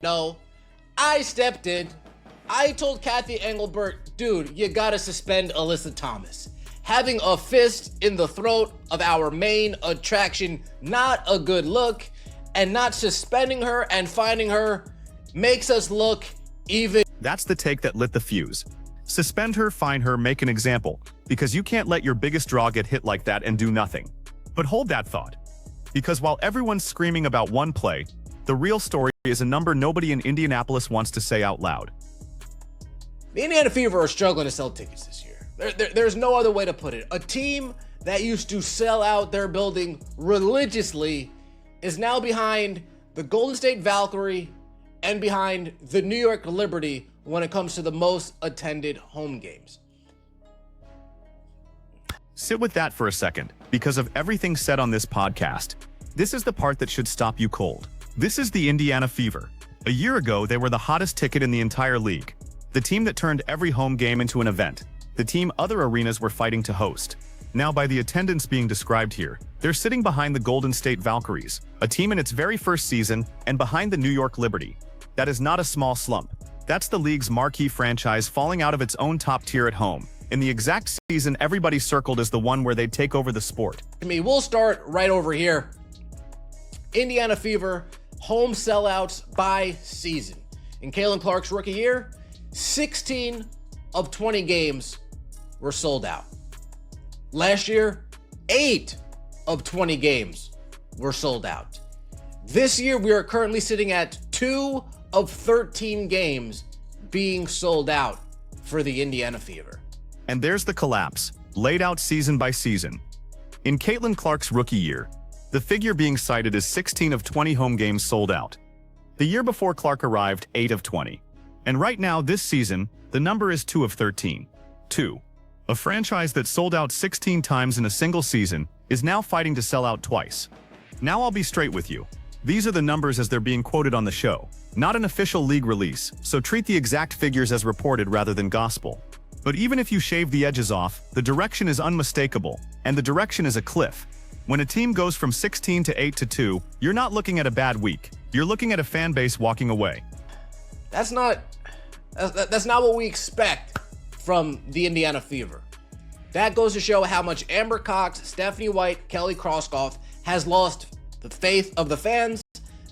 No, I stepped in. I told Kathy Engelbert, dude, you gotta suspend Alyssa Thomas. Having a fist in the throat of our main attraction, not a good look, and not suspending her and finding her makes us look even. That's the take that lit the fuse. Suspend her, fine her, make an example, because you can't let your biggest draw get hit like that and do nothing. But hold that thought. Because while everyone's screaming about one play, the real story is a number nobody in Indianapolis wants to say out loud. The Indiana Fever are struggling to sell tickets this year. There's no other way to put it. A team that used to sell out their building religiously is now behind the Golden State Valkyrie and behind the New York Liberty when it comes to the most attended home games. Sit with that for a second, because of everything said on this podcast. This is the part that should stop you cold. This is the Indiana Fever. A year ago, they were the hottest ticket in the entire league. The team that turned every home game into an event. The team other arenas were fighting to host. Now, by the attendance being described here, they're sitting behind the Golden State Valkyries, a team in its very first season, and behind the New York Liberty. That is not a small slump. That's the league's marquee franchise falling out of its own top tier at home, in the exact season everybody circled as the one where they'd take over the sport. We'll start right over here. Indiana Fever, home sellouts by season. In Caitlin Clark's rookie year, 16 of 20 games were sold out. Last year, 8 of 20 games were sold out. This year, we are currently sitting at 2 of 13 games being sold out for the Indiana Fever. And there's the collapse, laid out season by season. In Caitlin Clark's rookie year, the figure being cited is 16 of 20 home games sold out. The year before Clark arrived, 8 of 20. And right now, this season, the number is 2 of 13. 2. A franchise that sold out 16 times in a single season is now fighting to sell out twice. Now I'll be straight with you. These are the numbers as they're being quoted on the show, not an official league release, so treat the exact figures as reported rather than gospel. But even if you shave the edges off, the direction is unmistakable, and the direction is a cliff. When a team goes from 16 to 8 to 2, you're not looking at a bad week. You're looking at a fan base walking away. That's not what we expect from the Indiana Fever. That goes to show how much Amber Cox, Stephanie White, Kelly Kroskoff has lost the faith of the fans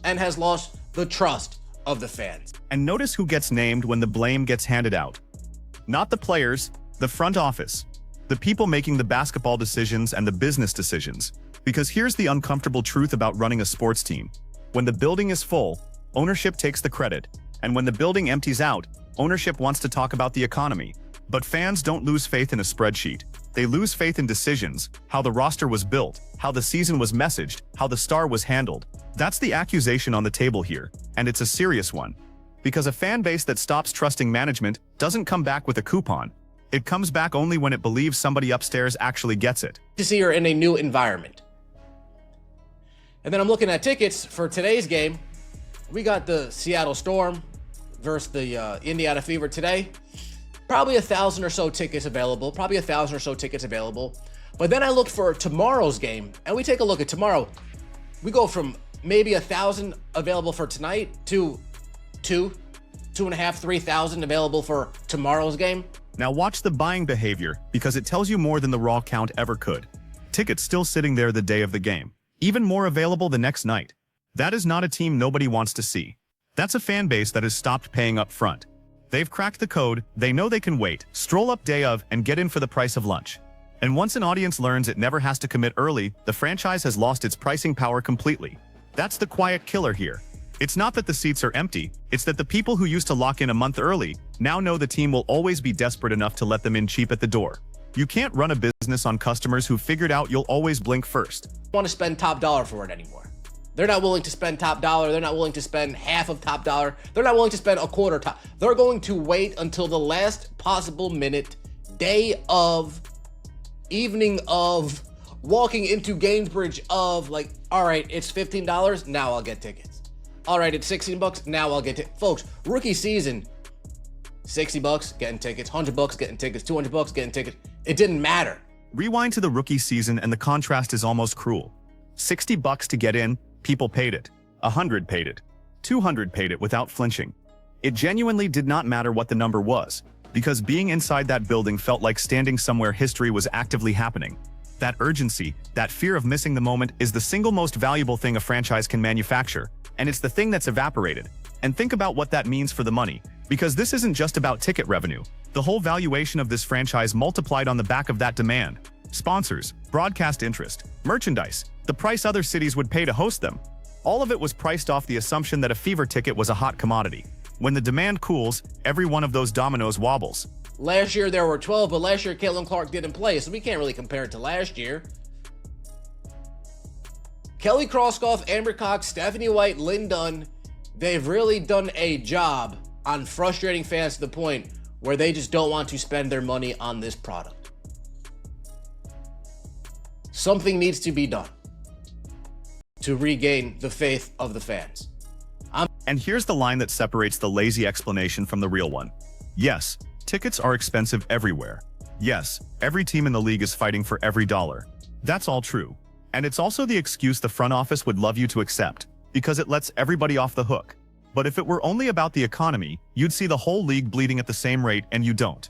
and has lost the trust of the fans. And notice who gets named when the blame gets handed out. Not the players, the front office, the people making the basketball decisions and the business decisions. Because here's the uncomfortable truth about running a sports team. When the building is full, ownership takes the credit. And when the building empties out, ownership wants to talk about the economy. But fans don't lose faith in a spreadsheet. They lose faith in decisions, how the roster was built, how the season was messaged, how the star was handled. That's the accusation on the table here, and it's a serious one. Because a fan base that stops trusting management doesn't come back with a coupon. It comes back only when it believes somebody upstairs actually gets it. To see her in a new environment. And then I'm looking at tickets for today's game. We got the Seattle Storm versus the Indiana Fever today. Probably 1,000 or so tickets available. But then I looked for tomorrow's game, and we take a look at tomorrow. We go from maybe 1,000 available for tonight to 2.5, 3,000 available for tomorrow's game. Now watch the buying behavior, because it tells you more than the raw count ever could. Tickets still sitting there the day of the game. Even more available the next night. That is not a team nobody wants to see. That's a fan base that has stopped paying up front. They've cracked the code, they know they can wait, stroll up day of, and get in for the price of lunch. And once an audience learns it never has to commit early, the franchise has lost its pricing power completely. That's the quiet killer here. It's not that the seats are empty, it's that the people who used to lock in a month early now know the team will always be desperate enough to let them in cheap at the door. You can't run a business on customers who figured out you'll always blink first. Want to spend top dollar for it anymore. They're not willing to spend top dollar. They're not willing to spend half of top dollar. They're not willing to spend a quarter top. They're going to wait until the last possible minute, day of, evening of, walking into Gainsbridge of, like, all right, it's $15, now I'll get tickets. All right, it's $16, now I'll get tickets. Folks, rookie season, $60 getting tickets, $100 getting tickets, $200 getting tickets. It didn't matter. Rewind to the rookie season and the contrast is almost cruel. $60 to get in, people paid it. 100 paid it. 200 paid it without flinching. It genuinely did not matter what the number was, because being inside that building felt like standing somewhere history was actively happening. That urgency, that fear of missing the moment is the single most valuable thing a franchise can manufacture, and it's the thing that's evaporated. And think about what that means for the money, because this isn't just about ticket revenue. The whole valuation of this franchise multiplied on the back of that demand. Sponsors, broadcast interest, merchandise, the price other cities would pay to host them. All of it was priced off the assumption that a Fever ticket was a hot commodity. When the demand cools, every one of those dominoes wobbles. Last year there were 12, but last year Caitlin Clark didn't play, so we can't really compare it to last year. Kelly Krauskopf, Amber Cox, Stephanie White, Lynn Dunn, they've really done a job on frustrating fans to the point where they just don't want to spend their money on this product. Something needs to be done to regain the faith of the fans. And here's the line that separates the lazy explanation from the real one. Yes, tickets are expensive everywhere. Yes, every team in the league is fighting for every dollar. That's all true. And it's also the excuse the front office would love you to accept, because it lets everybody off the hook. But if it were only about the economy, you'd see the whole league bleeding at the same rate, and you don't.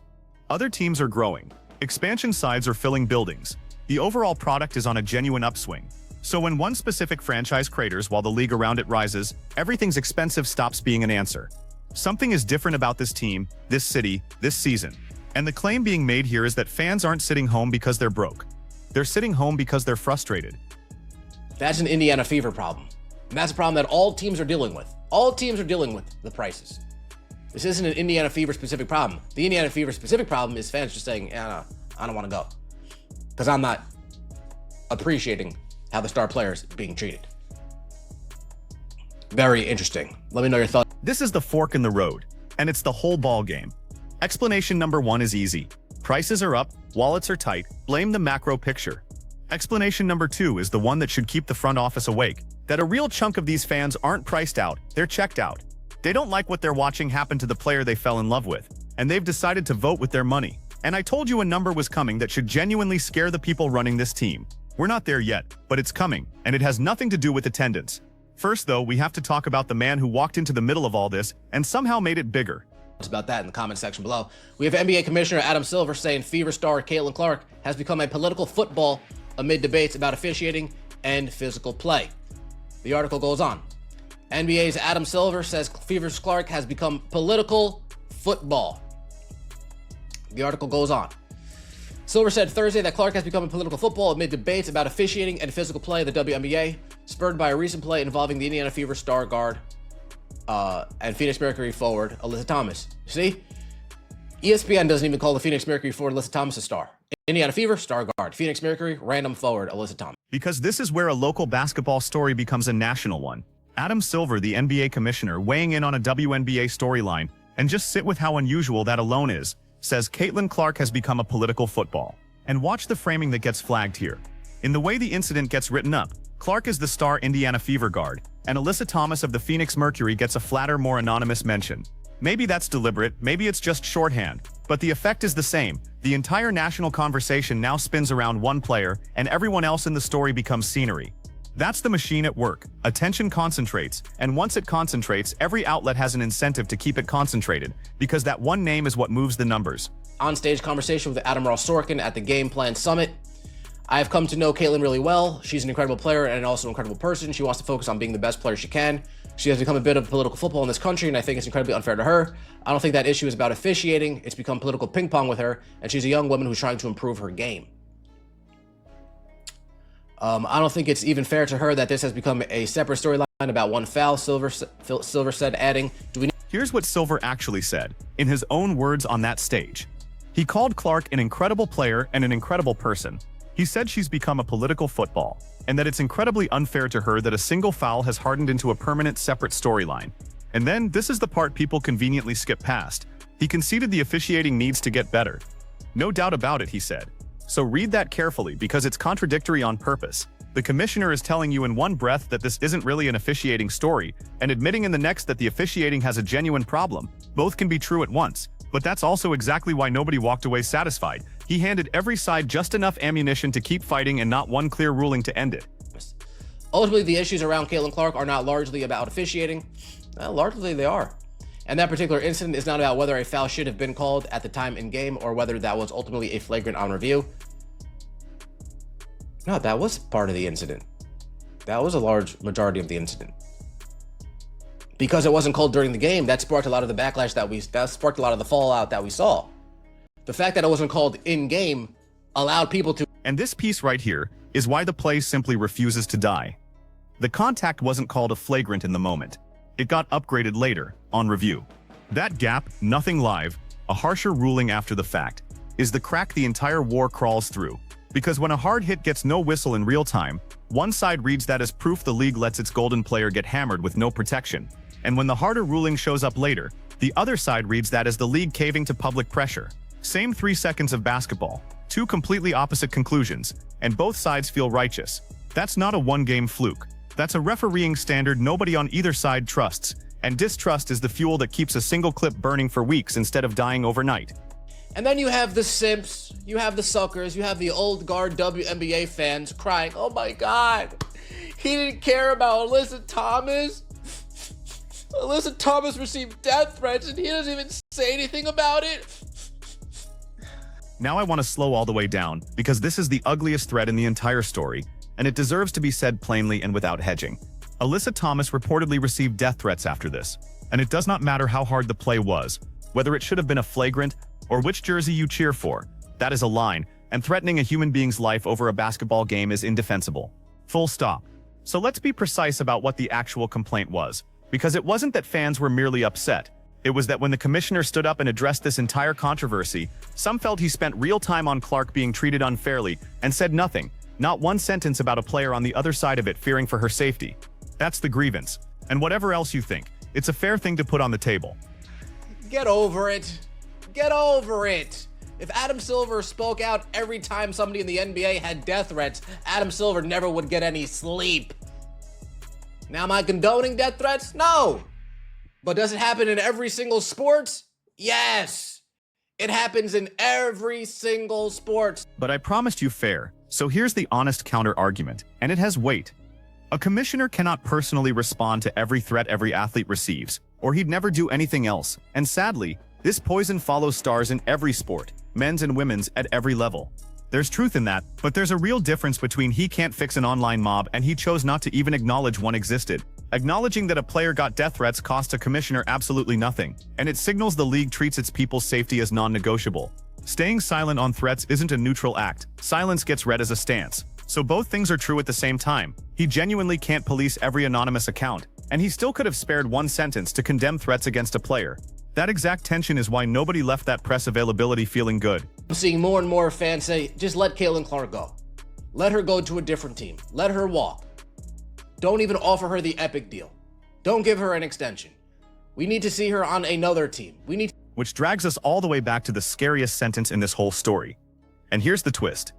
Other teams are growing. Expansion sides are filling buildings. The overall product is on a genuine upswing. So when one specific franchise craters while the league around it rises, everything's expensive stops being an answer. Something is different about this team, this city, this season. And the claim being made here is that fans aren't sitting home because they're broke. They're sitting home because they're frustrated. That's an Indiana Fever problem. And that's a problem that all teams are dealing with. All teams are dealing with the prices. This isn't an Indiana Fever specific problem. The Indiana Fever specific problem is fans just saying, yeah, no, I don't want to go. Because I'm not appreciating how the star players being treated. Very interesting. Let me know your thoughts. This is the fork in the road, and it's the whole ball game. Explanation number one is easy. Prices are up, wallets are tight, blame the macro picture. Explanation number two is the one that should keep the front office awake, that a real chunk of these fans aren't priced out, they're checked out. They don't like what they're watching happen to the player they fell in love with, and they've decided to vote with their money. And I told you a number was coming that should genuinely scare the people running this team. We're not there yet, but it's coming, and it has nothing to do with attendance. First, though, we have to talk about the man who walked into the middle of all this and somehow made it bigger. About that in the comment section below. We have NBA Commissioner Adam Silver saying Fever star Caitlin Clark has become a political football amid debates about officiating and physical play. The article goes on. NBA's Adam Silver says Fever's Clark has become political football. The article goes on. Silver said Thursday that Clark has become a political football amid debates about officiating and physical play of the WNBA, spurred by a recent play involving the Indiana Fever star guard and Phoenix Mercury forward Alyssa Thomas. See? ESPN doesn't even call the Phoenix Mercury forward Alyssa Thomas a star. Indiana Fever, star guard. Phoenix Mercury, random forward Alyssa Thomas. Because this is where a local basketball story becomes a national one. Adam Silver, the NBA commissioner, weighing in on a WNBA storyline, and just sit with how unusual that alone is, says Caitlin Clark has become a political football. And watch the framing that gets flagged here. In the way the incident gets written up, Clark is the star Indiana Fever guard, and Alyssa Thomas of the Phoenix Mercury gets a flatter, more anonymous mention. Maybe that's deliberate, maybe it's just shorthand, but the effect is the same. The entire national conversation now spins around one player, and everyone else in the story becomes scenery. That's the machine at work. Attention concentrates, and once it concentrates, every outlet has an incentive to keep it concentrated, because that one name is what moves the numbers. On-stage conversation with Adam Ross Sorkin at the Game Plan Summit. I have come to know Caitlin really well. She's an incredible player and also an incredible person. She wants to focus on being the best player she can. She has become a bit of political football in this country, and I think it's incredibly unfair to her. I don't think that issue is about officiating. It's become political ping pong with her, and she's a young woman who's trying to improve her game. I don't think it's even fair to her that this has become a separate storyline about one foul, Silver said, adding, Here's what Silver actually said, in his own words on that stage. He called Clark an incredible player and an incredible person. He said she's become a political football, and that it's incredibly unfair to her that a single foul has hardened into a permanent separate storyline. And then, this is the part people conveniently skip past. He conceded the officiating needs to get better. No doubt about it, he said. So read that carefully because it's contradictory on purpose. The commissioner is telling you in one breath that this isn't really an officiating story, and admitting in the next that the officiating has a genuine problem. Both can be true at once, but that's also exactly why nobody walked away satisfied. He handed every side just enough ammunition to keep fighting and not one clear ruling to end it. Ultimately, the issues around Caitlin Clark are not largely about officiating. Well, largely they are. And that particular incident is not about whether a foul should have been called at the time in game or whether that was ultimately a flagrant on review. No, that was part of the incident. That was a large majority of the incident. Because it wasn't called during the game, that sparked a lot of the backlash that sparked a lot of the fallout that we saw. The fact that it wasn't called in game allowed people to. And this piece right here is why the play simply refuses to die. The contact wasn't called a flagrant in the moment. It got upgraded later, on review. That gap, nothing live, a harsher ruling after the fact, is the crack the entire war crawls through. Because when a hard hit gets no whistle in real time, one side reads that as proof the league lets its golden player get hammered with no protection. And when the harder ruling shows up later, the other side reads that as the league caving to public pressure. Same 3 seconds of basketball, two completely opposite conclusions, and both sides feel righteous. That's not a one-game fluke. That's a refereeing standard nobody on either side trusts, and distrust is the fuel that keeps a single clip burning for weeks instead of dying overnight. And then you have the simps, you have the suckers, you have the old guard WNBA fans crying, oh my God, he didn't care about Alyssa Thomas. Alyssa Thomas received death threats and he doesn't even say anything about it. Now I want to slow all the way down, because this is the ugliest thread in the entire story, and it deserves to be said plainly and without hedging. Alyssa Thomas reportedly received death threats after this, and it does not matter how hard the play was, whether it should have been a flagrant, or which jersey you cheer for. That is a line, and threatening a human being's life over a basketball game is indefensible. Full stop. So let's be precise about what the actual complaint was, because it wasn't that fans were merely upset. It was that when the commissioner stood up and addressed this entire controversy, some felt he spent real time on Clark being treated unfairly and said nothing, not one sentence about a player on the other side of it fearing for her safety. That's the grievance. And whatever else you think, it's a fair thing to put on the table. Get over it. Get over it. If Adam Silver spoke out every time somebody in the NBA had death threats, Adam Silver never would get any sleep. Now, am I condoning death threats? No. But does it happen in every single sport? Yes. It happens in every single sport. But I promised you fair, so here's the honest counter-argument, and it has weight. A commissioner cannot personally respond to every threat every athlete receives, or he'd never do anything else, and sadly, this poison follows stars in every sport, men's and women's at every level. There's truth in that, but there's a real difference between he can't fix an online mob and he chose not to even acknowledge one existed. Acknowledging that a player got death threats costs a commissioner absolutely nothing, and it signals the league treats its people's safety as non-negotiable. Staying silent on threats isn't a neutral act. Silence gets read as a stance. So both things are true at the same time. He genuinely can't police every anonymous account, and he still could have spared one sentence to condemn threats against a player. That exact tension is why nobody left that press availability feeling good. I'm seeing more and more fans say, just let Caitlin Clark go. Let her go to a different team. Let her walk. Don't even offer her the epic deal. Don't give her an extension. We need to see her on another team. Which drags us all the way back to the scariest sentence in this whole story. And here's the twist.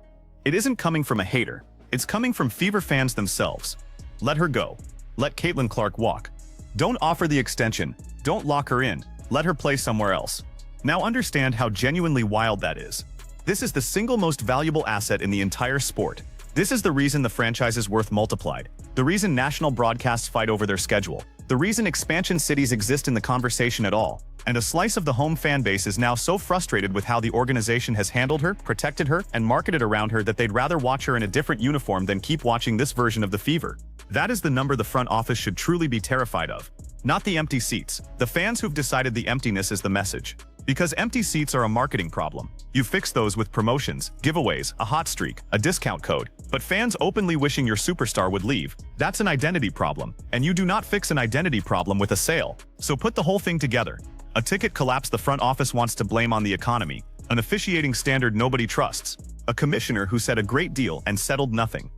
It isn't coming from a hater. It's coming from Fever fans themselves. Let her go. Let Caitlin Clark walk. Don't offer the extension. Don't lock her in. Let her play somewhere else. Now understand how genuinely wild that is. This is the single most valuable asset in the entire sport. This is the reason the franchise is worth multiplied. The reason national broadcasts fight over their schedule. The reason expansion cities exist in the conversation at all. And a slice of the home fan base is now so frustrated with how the organization has handled her, protected her, and marketed around her that they'd rather watch her in a different uniform than keep watching this version of the Fever. That is the number the front office should truly be terrified of. Not the empty seats. The fans who've decided the emptiness is the message. Because empty seats are a marketing problem. You fix those with promotions, giveaways, a hot streak, a discount code. But fans openly wishing your superstar would leave, that's an identity problem. And you do not fix an identity problem with a sale. So put the whole thing together. A ticket collapse the front office wants to blame on the economy. An officiating standard nobody trusts. A commissioner who said a great deal and settled nothing.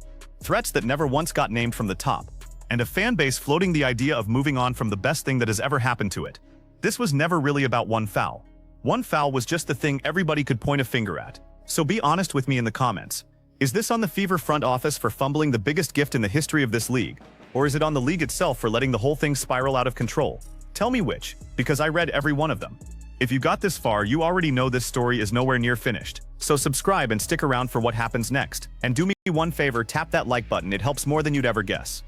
Threats that never once got named from the top. And a fan base floating the idea of moving on from the best thing that has ever happened to it. This was never really about one foul. One foul was just the thing everybody could point a finger at. So be honest with me in the comments. Is this on the Fever front office for fumbling the biggest gift in the history of this league? Or is it on the league itself for letting the whole thing spiral out of control? Tell me which, because I read every one of them. If you got this far, you already know this story is nowhere near finished. So subscribe and stick around for what happens next. And do me one favor, tap that like button, it helps more than you'd ever guess.